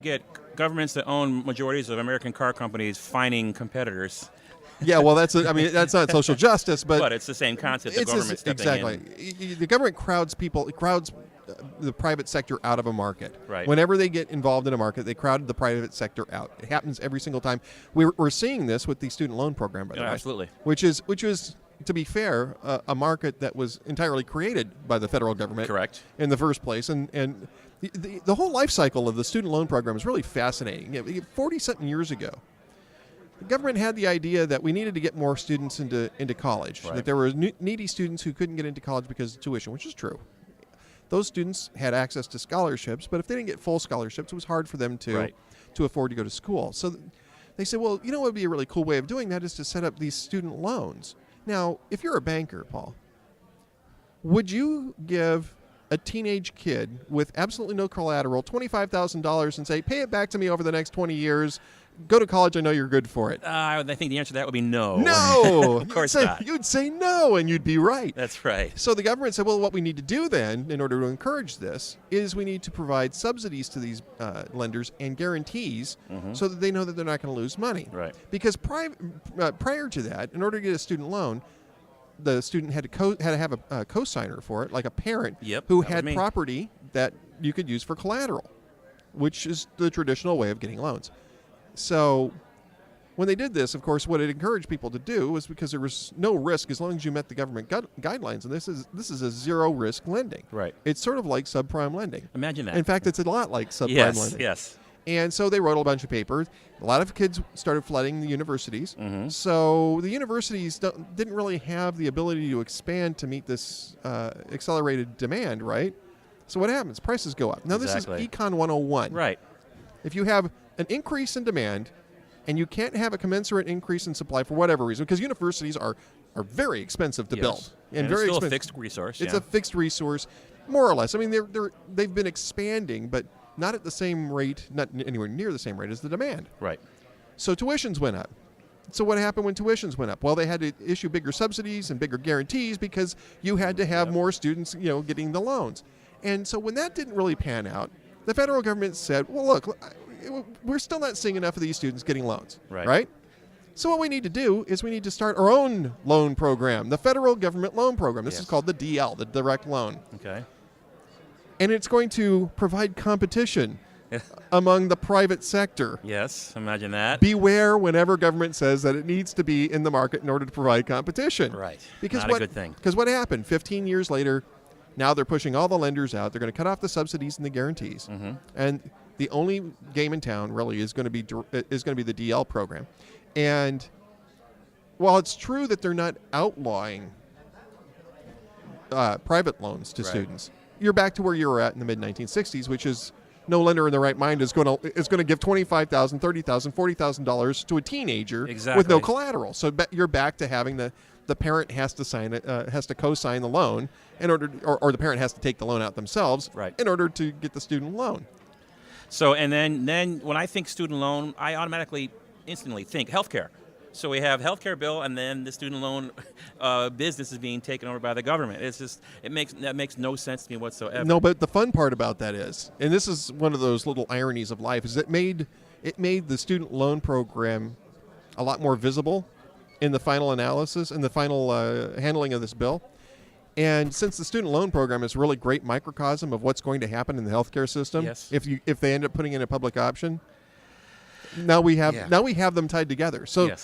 get governments that own majorities of American car companies fining competitors. Yeah, well, that's not social justice, but it's the same concept of government stepping exactly. The government crowds the private sector out of a market. Right. Whenever they get involved in a market, they crowd the private sector out. It happens every single time. We're seeing this with the student loan program, by the way. Absolutely. Which is, to be fair, a market that was entirely created by the federal government. Correct. In the first place, and the whole life cycle of the student loan program is really fascinating. 40-something years ago, the government had the idea that we needed to get more students into college, right. that there were needy students who couldn't get into college because of tuition, which is true. Those students had access to scholarships, but if they didn't get full scholarships, it was hard for them to afford to go to school. So they said, well, what would be a really cool way of doing that is to set up these student loans. Now, if you're a banker, Paul, would you give a teenage kid with absolutely no collateral $25,000 and say, pay it back to me over the next 20 years, go to college, I know you're good for it? I think the answer to that would be no. No! Of course not. You'd say no, and you'd be right. That's right. So the government said, well, what we need to do then, in order to encourage this, is we need to provide subsidies to these lenders and guarantees so that they know that they're not going to lose money. Right. Because prior to that, in order to get a student loan, the student had to have a co-signer for it, like a parent who had property that you could use for collateral, which is the traditional way of getting loans. So when they did this, of course, what it encouraged people to do was because there was no risk as long as you met the government guidelines, and this is a zero-risk lending. Right. It's sort of like subprime lending. Imagine that. In fact, it's a lot like subprime lending. Yes. And so they wrote a bunch of papers. A lot of kids started flooding the universities. So the universities didn't really have the ability to expand to meet this accelerated demand, right? So what happens? Prices go up. Now, This is Econ 101. Right. If you have an increase in demand and you can't have a commensurate increase in supply for whatever reason, because universities are very expensive to build. And very it's still expensive. a fixed resource. It's a fixed resource, more or less. I mean, they've been expanding, but not at the same rate, not anywhere near the same rate as the demand. Right. So tuitions went up. So what happened when tuitions went up? Well, they had to issue bigger subsidies and bigger guarantees because you had to have more students, getting the loans. And so when that didn't really pan out, the federal government said, well, look, we're still not seeing enough of these students getting loans. Right? So what we need to do is we need to start our own loan program, the federal government loan program. This is called the DL, the direct loan. Okay. And it's going to provide competition among the private sector. Yes, imagine that. Beware whenever government says that it needs to be in the market in order to provide competition. Right. Because not a good thing. Because what happened? 15 years later, now they're pushing all the lenders out. They're going to cut off the subsidies and the guarantees. And the only game in town really is going to be the DL program. And while it's true that they're not outlawing private loans to students, you're back to where you were at in the mid-1960s, which is no lender in their right mind is going to give $25,000, $30,000, $40,000 to a teenager with no collateral. So you're back to having the parent has to co-sign the loan in order, or the parent has to take the loan out themselves in order to get the student loan. So and then when I think student loan, I automatically instantly think healthcare. So we have healthcare bill, and then the student loan business is being taken over by the government. It's just that makes no sense to me whatsoever. No, but the fun part about that is, and this is one of those little ironies of life, is it made the student loan program a lot more visible in the final analysis and the final handling of this bill. And since the student loan program is a really great microcosm of what's going to happen in the healthcare system, if they end up putting in a public option, now we have them tied together. So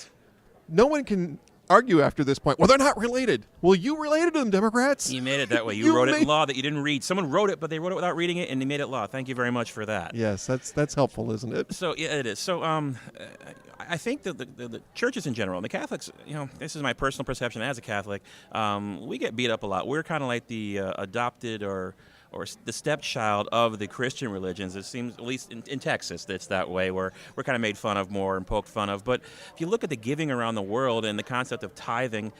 no one can argue after this point, well, they're not related. Well, you related to them, Democrats. You made it that way. You wrote it in law that you didn't read. Someone wrote it, but they wrote it without reading it, and they made it law. Thank you very much for that. Yes, that's helpful, isn't it? So yeah, it is. So I think that the churches in general, the Catholics, this is my personal perception as a Catholic, we get beat up a lot. We're kind of like the adopted or the stepchild of the Christian religions. It seems, at least in Texas, it's that way, where we're kind of made fun of more and poked fun of. But if you look at the giving around the world and the concept of tithing,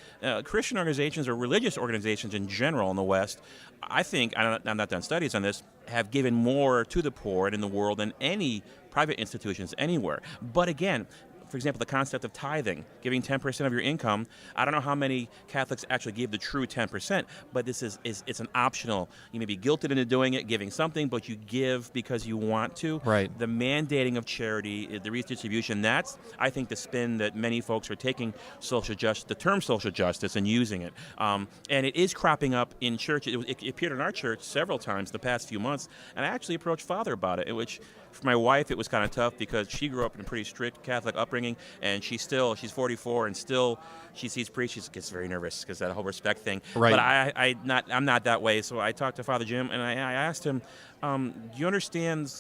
Christian organizations or religious organizations in general in the West, I think, I've not done studies on this, have given more to the poor in the world than any private institutions anywhere. But again, for example, the concept of tithing, giving 10% of your income. I don't know how many Catholics actually give the true 10%, but this is it's an optional. You may be guilted into doing it, giving something, but you give because you want to. Right. The mandating of charity, the redistribution, that's, I think, the spin that many folks are taking the term social justice and using it. And it is cropping up in church. It appeared in our church several times in the past few months, and I actually approached Father about it, which for my wife it was kind of tough because she grew up in a pretty strict Catholic upbringing, and she's 44, and still she sees priests, she gets very nervous because that whole respect thing. Right. But I'm not that way, so I talked to Father Jim, and I asked him, do you understand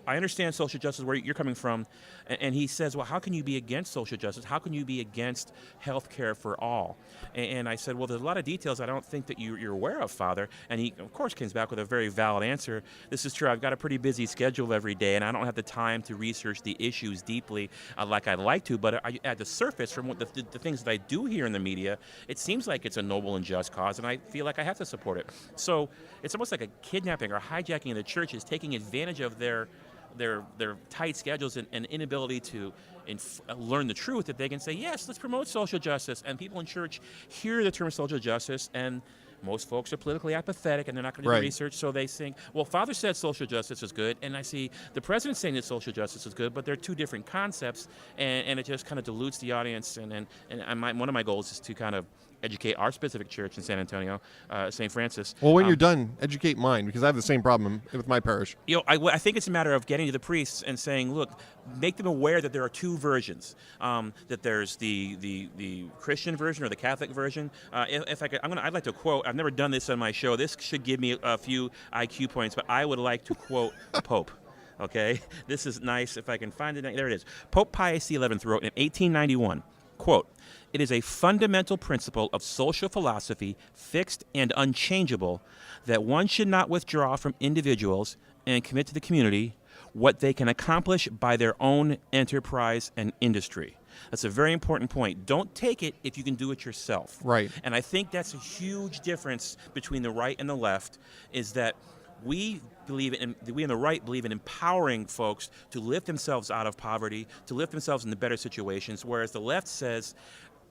I understand social justice, where you're coming from, and he says, well, how can you be against social justice? How can you be against health care for all? And I said, well, there's a lot of details I don't think that you're aware of, Father. And he, of course, comes back with a very valid answer. This is true. I've got a pretty busy schedule every day, and I don't have the time to research the issues deeply like I'd like to. But at the surface, from what the things that I do hear in the media, it seems like it's a noble and just cause, and I feel like I have to support it. So it's almost like a kidnapping or hijacking of the churches, taking advantage of their tight schedules and inability to learn the truth, that they can say, yes, let's promote social justice. And people in church hear the term social justice, and most folks are politically apathetic, and they're not going to do research, so they think, well, Father said social justice is good, and I see the president saying that social justice is good, but they're two different concepts, and it just kind of dilutes the audience. And one of my goals is to kind of educate our specific church in San Antonio, St. Francis. Well, when you're done, educate mine, because I have the same problem with my parish. I think it's a matter of getting to the priests and saying, look, make them aware that there are two versions. That there's the Christian version or the Catholic version. If I could, I'd like to quote. I've never done this on my show. This should give me a few IQ points, but I would like to quote the Pope. Okay, this is nice. If I can find it, there it is. Pope Pius XI wrote in 1891, quote, "It is a fundamental principle of social philosophy, fixed and unchangeable, that one should not withdraw from individuals and commit to the community what they can accomplish by their own enterprise and industry." That's a very important point. Don't take it if you can do it yourself. Right. And I think that's a huge difference between the right and the left, is that we in the right believe in empowering folks to lift themselves out of poverty, to lift themselves into better situations, whereas the left says,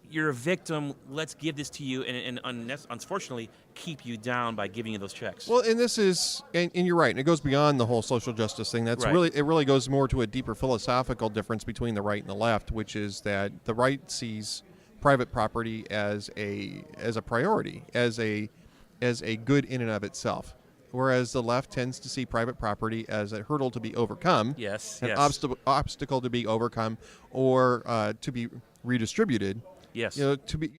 you're a victim, let's give this to you, and unfortunately keep you down by giving you those checks. Well, and this is, and you're right, and it goes beyond the whole social justice thing. That's Right. it really goes more to a deeper philosophical difference between the right and the left, which is that the right sees private property as a priority, as a good in and of itself. Whereas the left tends to see private property as a hurdle to be overcome, an obstacle to be overcome, or to be redistributed. Yes. To be